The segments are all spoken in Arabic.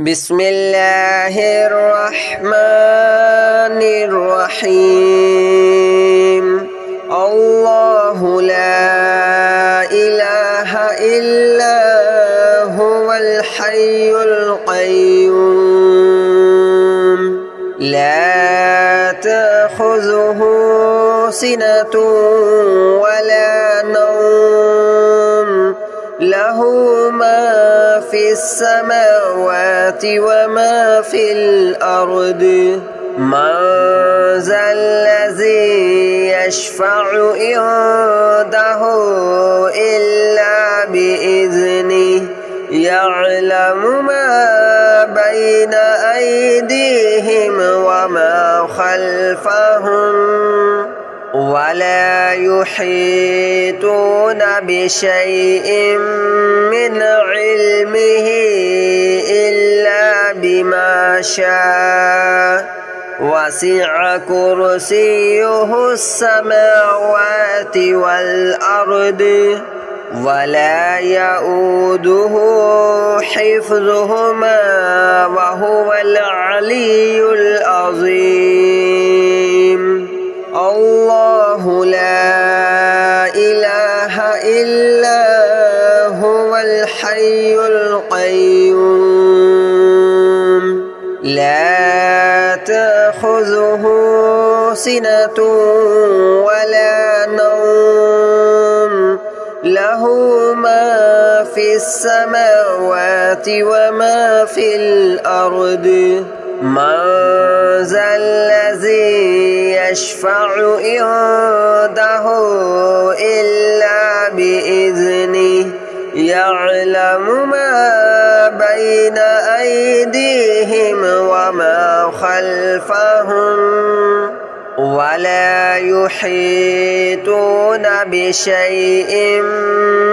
بسم الله الرحمن الرحيم الله لا إله إلا هو الحي القيوم لا تأخذه سنة ولا نوم له ما في السماوات وما في الأرض من ذا الذي يشفع عنده إلا بإذنه يعلم ما بين أيديهم وما خلفهم ولا يحيطون بشيء من علمه إلا بما شاء وسع كرسيه السماوات والأرض ولا يؤوده حفظهما وهو العلي العظيم الله لا إله إلا هو الحي القيوم لا تأخذه سنة ولا نوم له ما في السماوات وما في الأرض من ذا الذي يشفع عنده إلا بإذنه يعلم ما بين أيديهم وما خلفهم ولا يحيطون بشيء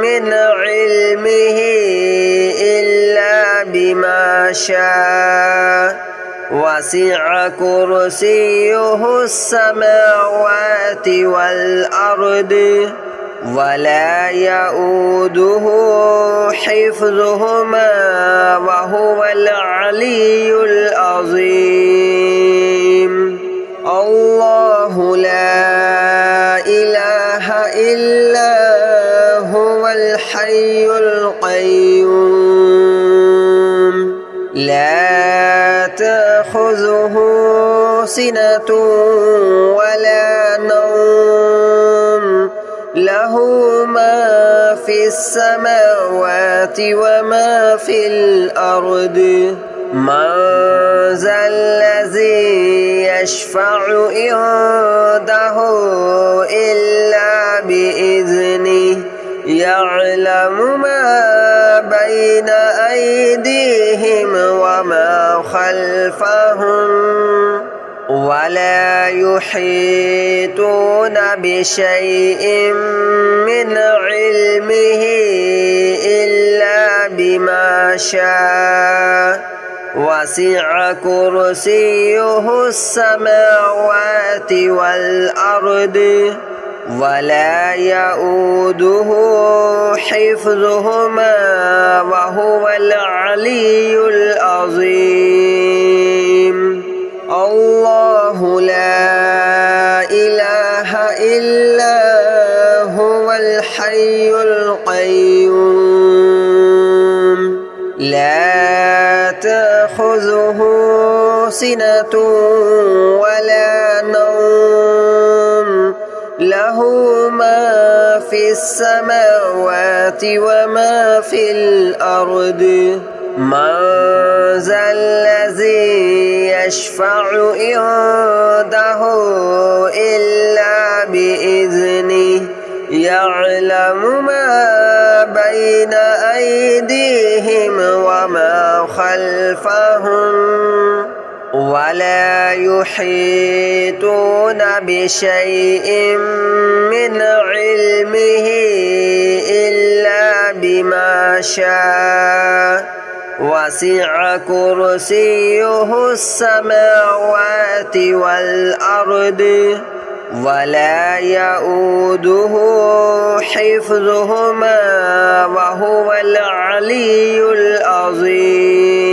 من علمه إلا بما شاء وسع كرسيه السماوات والأرض ولا يؤوده حفظهما وهو العلي العظيم الله لا إله إلا هو الحي القيوم لا تأخذه سنة ولا نوم له ما في السماوات وما في الأرض من ذا الذي يشفع عنده إلا بإذنه يعلم ما بين أيديهم وما خلفهم ولا يحيطون بشيء من علمه إلا بما شاء وسع كرسيه السماوات والأرض ولا يؤوده حفظهما وهو العلي العظيم الله لا إله إلا هو الحي القيوم لا تأخذه سنة ولا نوم له ما في السماوات وما في الأرض من ذا الذي يشفع عنده إلا بإذنه يعلم ما بين أيديهم وما خلفهم ولا يحيطون بشيء من علمه إلا بما شاء وسع كرسيه السماوات والأرض ولا يؤوده حفظهما وهو العلي العظيم.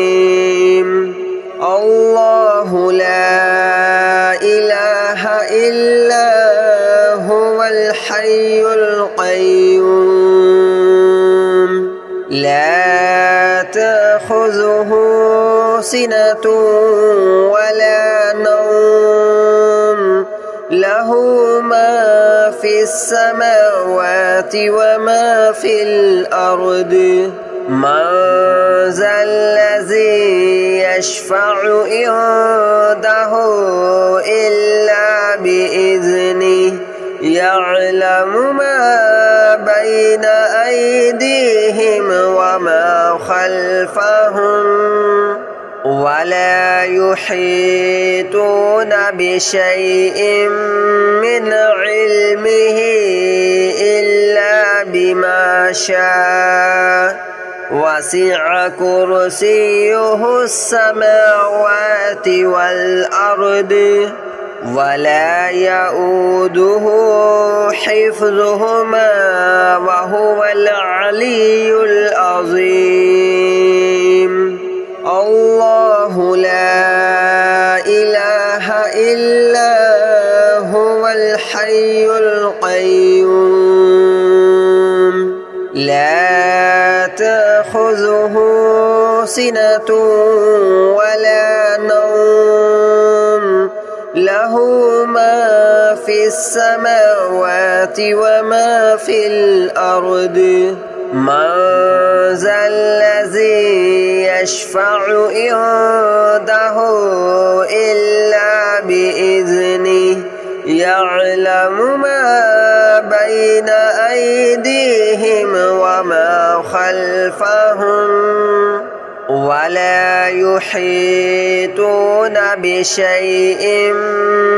تأخذه سنة ولا نوم له ما في السماوات وما في الأرض من ذا الذي يشفع عنده إلا بإذنه يعلم ما بين أيديهم وما خلفهم ولا يحيطون بشيء من علمه إلا بما شاء وسع كرسيه السماوات والأرض ولا يؤوده حفظهما وهو العلي العظيم الله لا إله إلا هو الحي القيوم لا تأخذه سنة ولا نوم له ما في السماوات وما في الأرض من ذا الذي يشفع عنده إلا بإذنه يعلم ما بين أيديهم وما خلفهم ولا يحيطون بشيء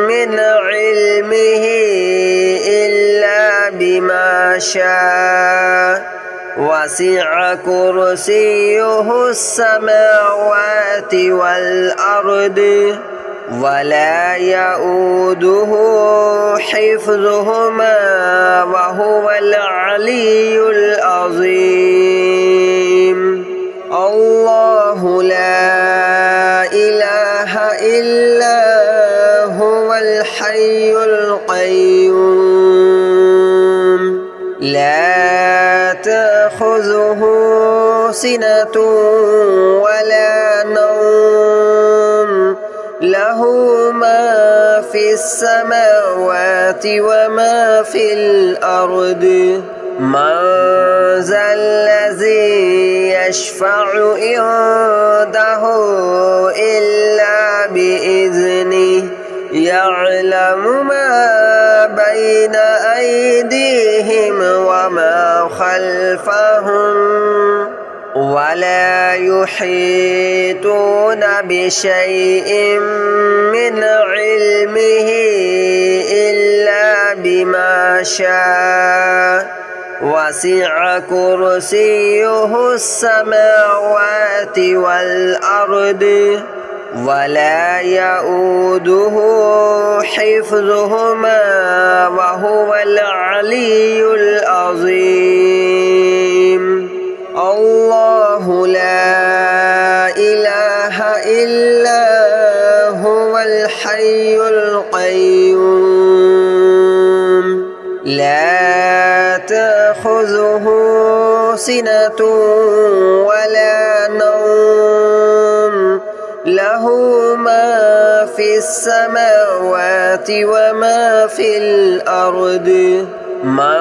من علمه إلا بما شاء وسع كرسيه السماوات والأرض ولا يؤوده حفظهما وهو العلي العظيم الله لا إله إلا هو الحي القيوم لا تأخذه سنة ولا نوم له ما في السماوات وما في الأرض من ذا الذي يشفع عنده إلا بإذنه يعلم ما بين أيديهم وما خلفهم ولا يحيطون بشيء من علمه إلا بما شاء وسع كرسيه السماوات والأرض ولا يؤوده حفظهما وهو العلي العظيم الله لا إله إلا هو الحي القيوم لا تأخذه سنة ولا نوم له ما في السماوات وما في الأرض من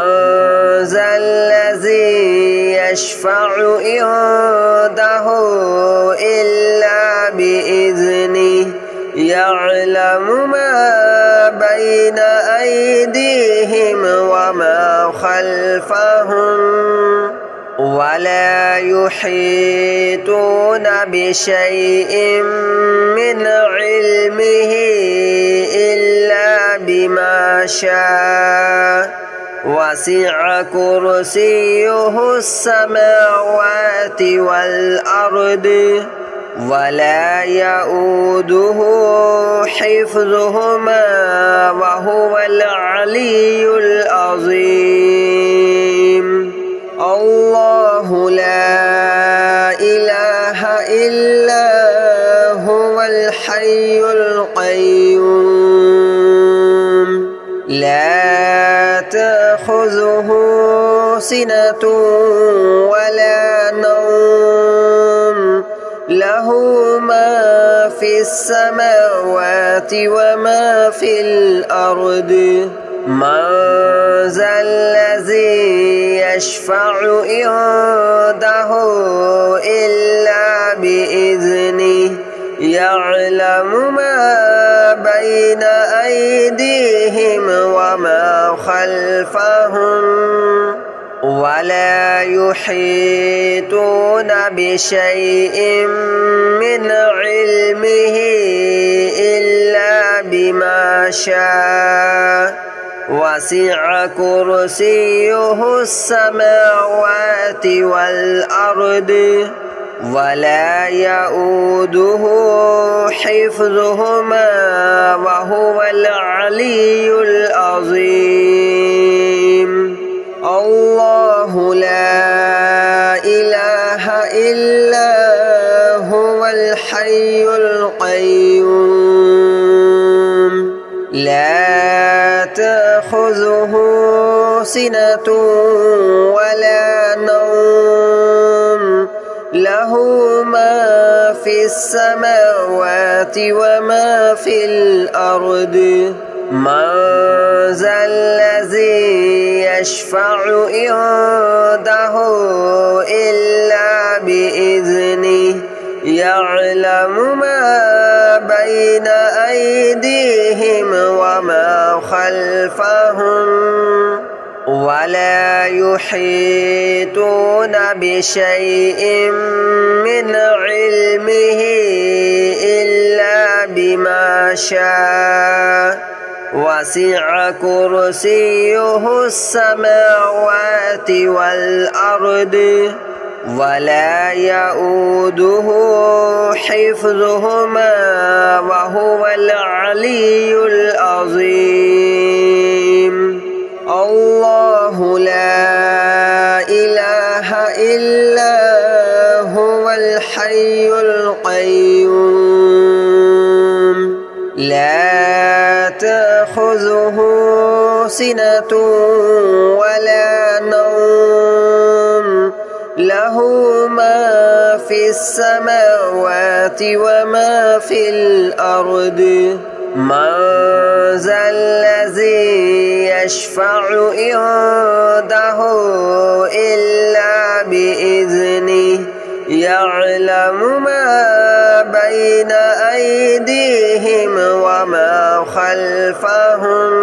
ذا الذي يشفع عنده إلا بإذنه يعلم ما بين أيديهم وما خلفهم ولا يحيطون بشيء من علمه إلا بما شاء وسع كرسيه السماوات والأرض ولا يؤوده حفظهما وهو العلي العظيم الله لا إله إلا هو الحي القيوم لا تأخذه سنة ولا نوم له له ما في السماوات وما في الأرض من ذا الذي يشفع عنده إلا بإذنه يعلم ما بين أيديهم وما خلفهم ولا يحيطون بشيء من علمه إلا بما شاء وسع كرسيه السماوات والأرض ولا يؤوده حفظهما وهو العلي العظيم الله لا إله إلا هو الحي القيوم لا تأخذه سنة ولا نوم له ما في السماوات وما في الأرض من ذا الذي يشفع عنده إلا بإذنه يعلم ما بين أيديهم وما خلفهم ولا يحيطون بشيء من علمه إلا بما شاء وسع كرسيه السماوات والأرض ولا يؤوده حفظهما وهو العلي العظيم الله لا إله إلا هو الحي القيوم لا تأخذه سنة ولا نوم له ما في السماوات وما في الأرض من ذا الذي يشفع عنده إلا بإذنه يعلم ما بين أيديهم وما خلفهم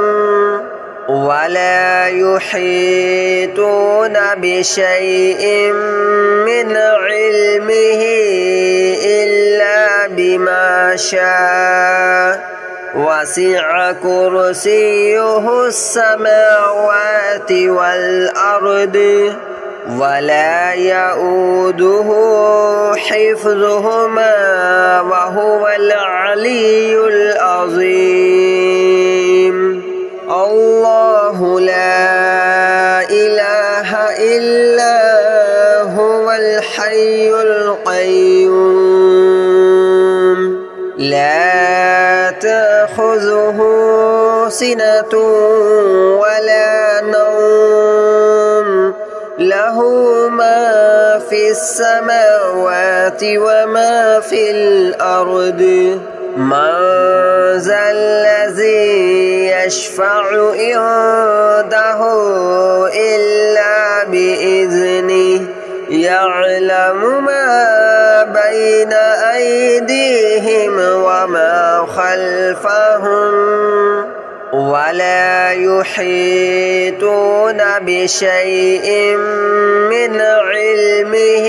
ولا يحيطون بشيء من علمه إلا بما شاء وسع كرسيه السماوات والأرض ولا يؤوده حفظهما وهو العلي العظيم الله لا إله إلا هو الحي القيوم لا تأخذه سنة ولا نوم له ما في السماوات وما في الأرض من ذا الذي يشفع عنده إلا بإذنه يعلم ما بين أيديهم وما خلفهم ولا يحيطون بشيء من علمه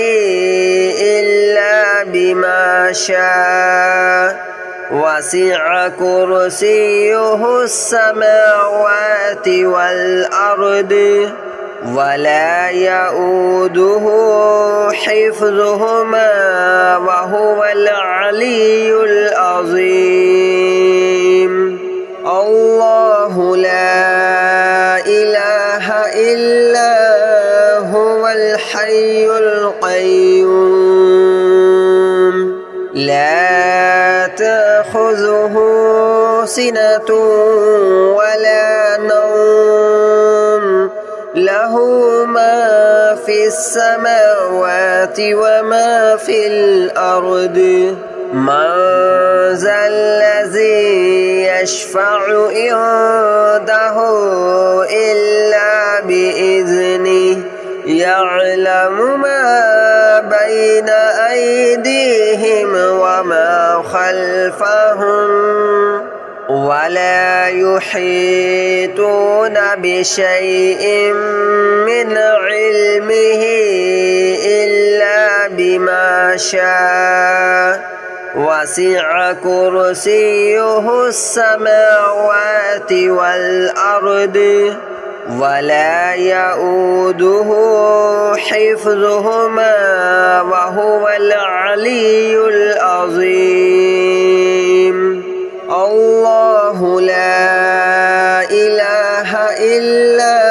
إلا بما شاء وسع كرسيه السماوات والأرض ولا يؤوده حفظهما وهو العلي العظيم الله لا إله إلا هو الحي القيوم لا تأخذه سنة ولا نوم له له ما في السماوات وما في الأرض من ذا الذي يشفع عنده إلا بإذنه يعلم ما بين أيديهم وما خلفهم ولا يحيطون بشيء من علمه إلا بما شاء وسع كرسيه السماوات والأرض ولا يؤوده حفظهما وهو العلي العظيم الله لا إله إلا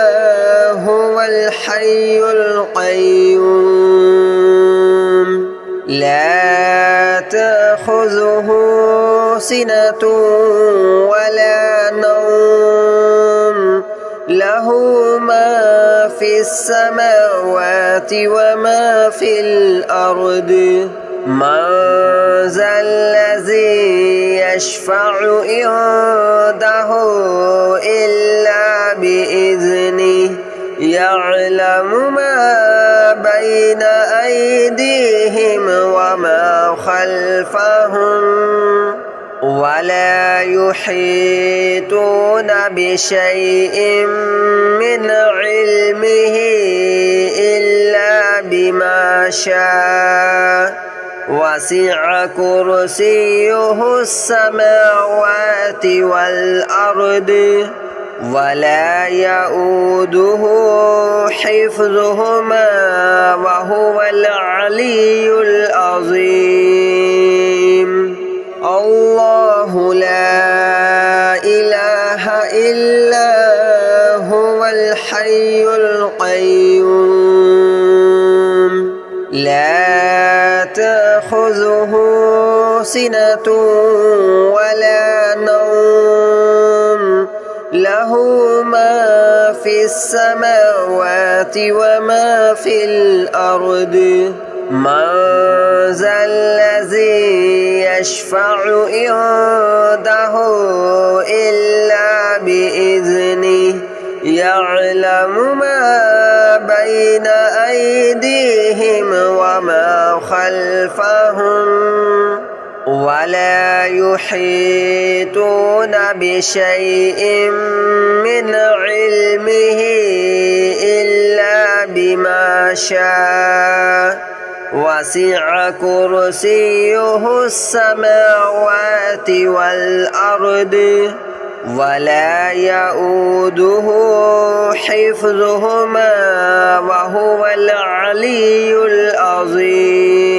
هو الحي القيوم لا تأخذه سنة ولا نوم له ما في السماوات وما في الأرض من ذا الذي يشفع عنده إلا بإذنه يعلم ما بين أيديهم وما خلفهم ولا يحيطون بشيء من علمه إلا بما شاء وسع كرسيه السماوات والأرض ولا يؤوده حفظهما وهو العلي العظيم الله لا إله إلا هو الحي القيوم لا تأخذه سنة ولا نوم له ما في السماوات وما في الأرض من ذا الذي يشفع عنده إلا بإذنه يعلم ما بين أيديهم وما خلفهم ولا يحيطون بشيء من علمه إلا بما شاء وسع كرسيه السماوات والأرض ولا يؤوده حفظهما وهو العلي العظيم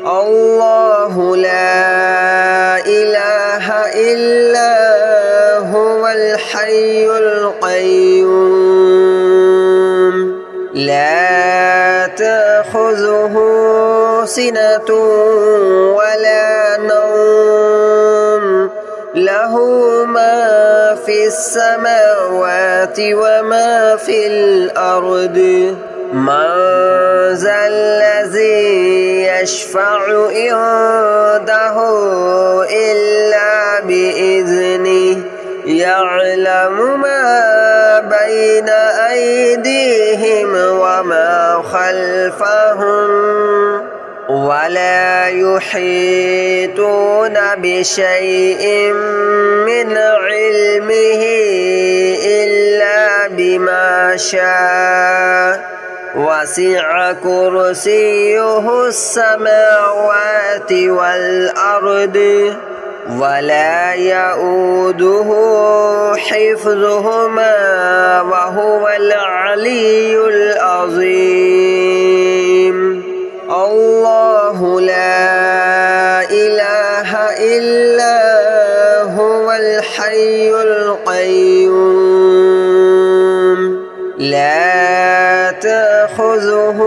الله لا إله إلا هو الحي القيوم لا تأخذه سنة ولا نوم له ما في السماوات وما في الأرض من ذا الذي يشفع عنده إلا بإذنه يعلم ما بين أيديهم وما خلفهم ولا يحيطون بشيء من علمه إلا بما شاء وسع كرسيه السماوات والأرض ولا يؤوده حفظهما وهو العلي العظيم الله لا إله إلا هو الحي القيوم لا تأخذه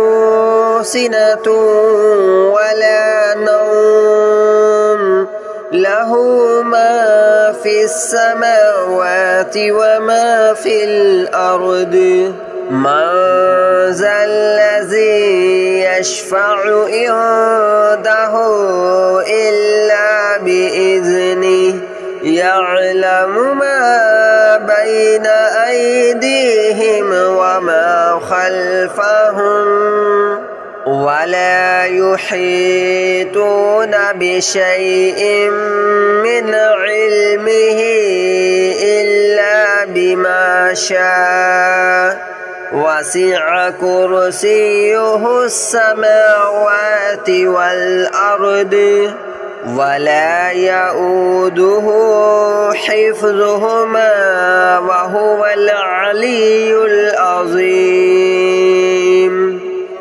سنة ولا نوم له ما في السماوات وما في الأرض من ذا الذي يشفع عنده إلا بإذنه يعلم ما بين أيديهم وما خلفهم ولا يحيطون بشيء من علمه إلا بما شاء وسع كرسيه السماوات والأرض ولا يؤوده حفظهما وهو العلي العظيم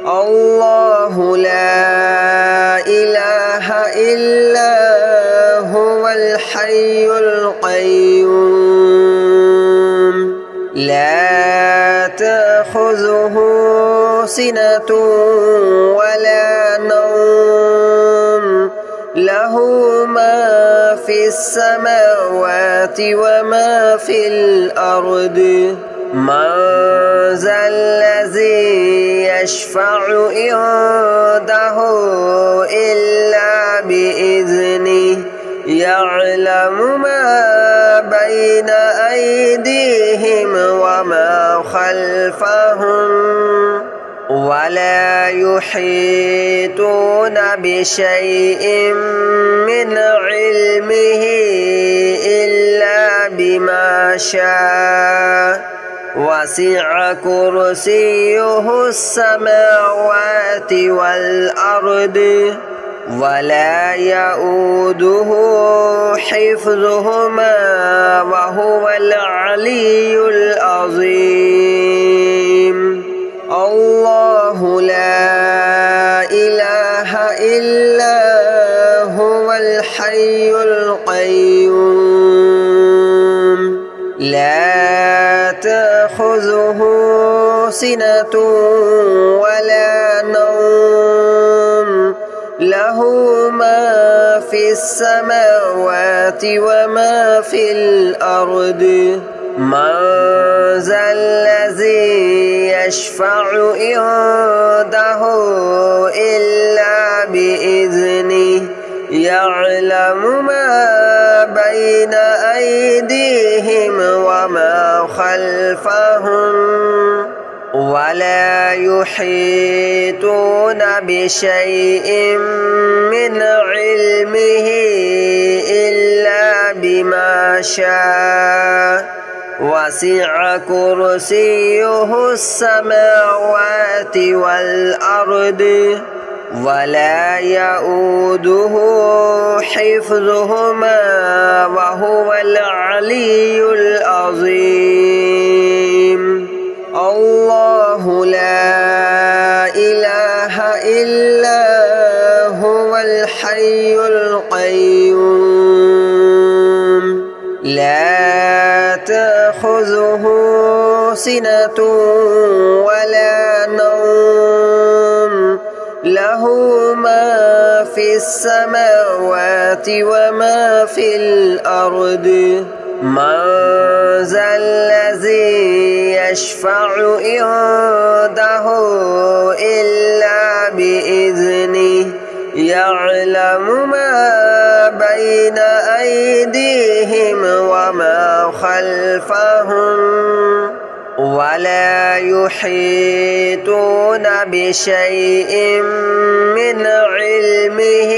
الله لا إله إلا هو الحي القيوم لا تأخذه سنة ولا نوم له ما في السماوات وما في الأرض من ذا الذي يشفع عنده إلا بإذنه يعلم ما بين أيديهم وما خلفهم ولا يحيطون بشيء من علمه إلا بما شاء وسع كرسيه السماوات والأرض ولا يؤوده حفظهما وهو العلي العظيم الله لا إله إلا هو الحي القيوم لا تأخذه سنة ولا نوم له ما في السماوات وما في الأرض من ذا الذي يشفع عنده إلا بإذنه يعلم ما بين أيديهم وما خلفهم ولا يحيطون بشيء من علمه إلا بما شاء وسع كرسيه السماوات والأرض ولا يؤوده حفظهما وهو العلي العظيم الله لا إله إلا هو الحي القيوم لا تأخذه سنة ولا نوم له ما في السماوات وما في الأرض من ذا الذي يشفع عنده إلا بإذنه يعلم ما بين أيديهم وما خلفهم ولا يحيطون بشيء من علمه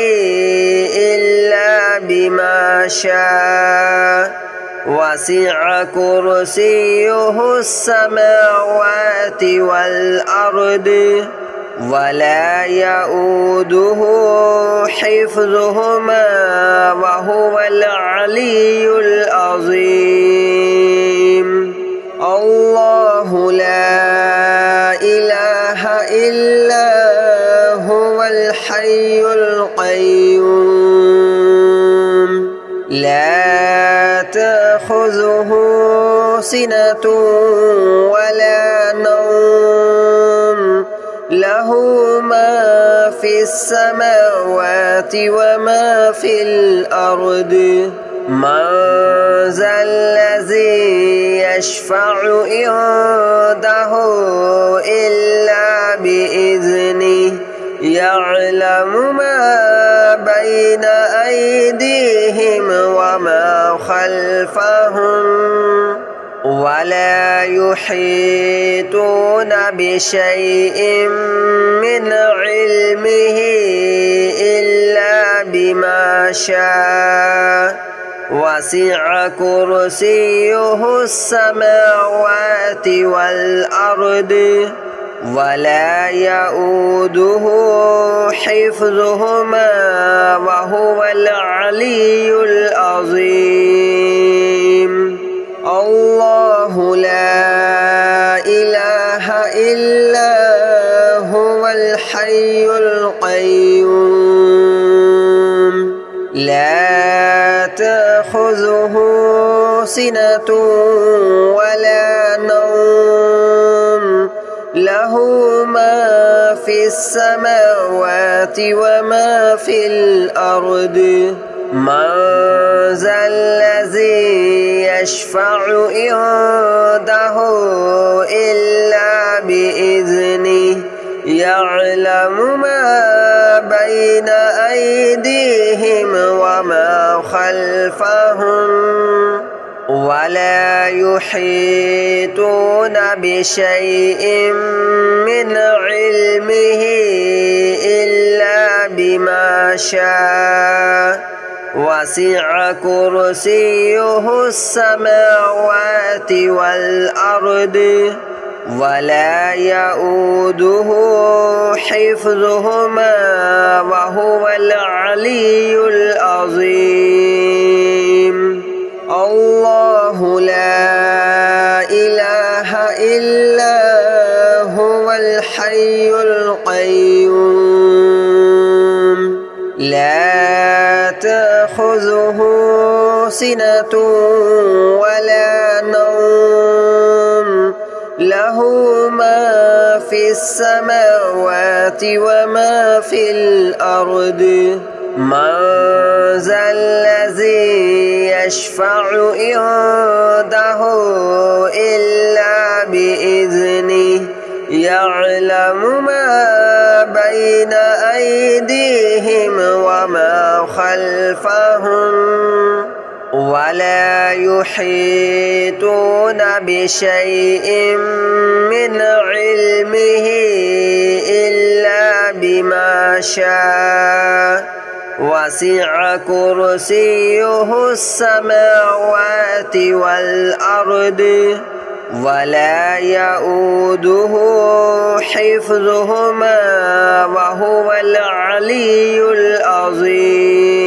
إلا بما شاء وسع كرسيه السماوات والأرض ولا يؤوده حفظهما وهو العلي العظيم الله لا إله إلا هو الحي القيوم لا تأخذه سنة ولا نوم له ما في السماوات وما في الأرض من ذا الذي يشفع عنده إلا بإذنه يعلم ما بين أيديهم وما خلفهم ولا يحيطون بشيء من علمه إلا بما شاء وسع كرسيه السماوات والأرض ولا يؤوده حفظهما وهو العلي العظيم الله لا إله إلا هو الحي القيوم لا تأخذه سنة ولا نوم له ما في السماوات وما في الأرض من ذا الذي يشفع عنده إلا بإذنه يعلم ما بين أيديهم وما خلفهم ولا يحيطون بشيء من علمه إلا بما شاء وسع كرسيه السماوات والأرض ولا يؤوده حفظهما وهو العلي العظيم الله لا إله إلا هو الحي القيوم لا تأخذه سنة ولا نوم له ما في السماوات وما في الأرض من ذا الذي يشفع عنده إلا بإذنه يعلم ما بين أيديهم وما خلفهم ولا يحيطون بشيء من علمه إلا بما شاء وسع كرسيه السماوات والأرض ولا يؤوده حفظهما وهو العلي العظيم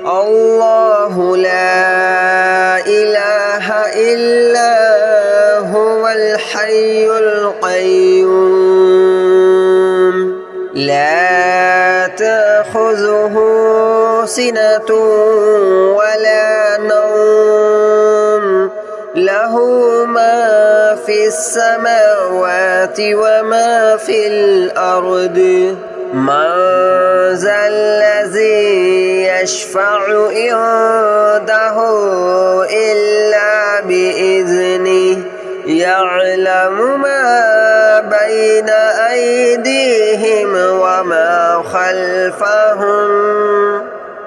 الله لا إله إلا هو الحي القيوم لا تأخذه سنة ولا نوم له ما في السماوات وما في الأرض من ذا الذي يشفع عنده إلا بإذنه يعلم ما بين أيديهم وما خلفهم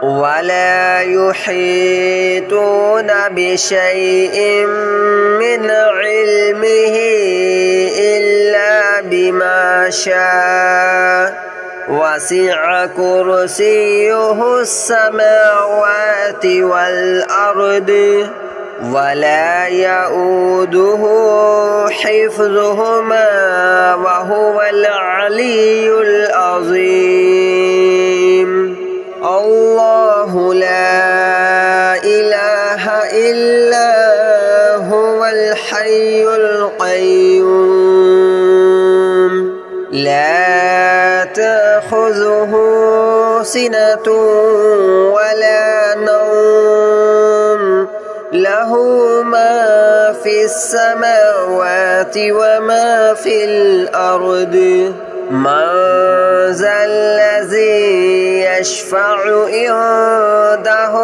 ولا يحيطون بشيء من علمه إلا بما شاء وسع كرسيه السماوات والأرض ولا يؤوده حفظهما وهو العلي العظيم الله لا إله إلا هو الحي القيوم لا تأخذه سنة ولا نوم له ما في السماوات وما في الأرض من ذا الذي يشفع عنده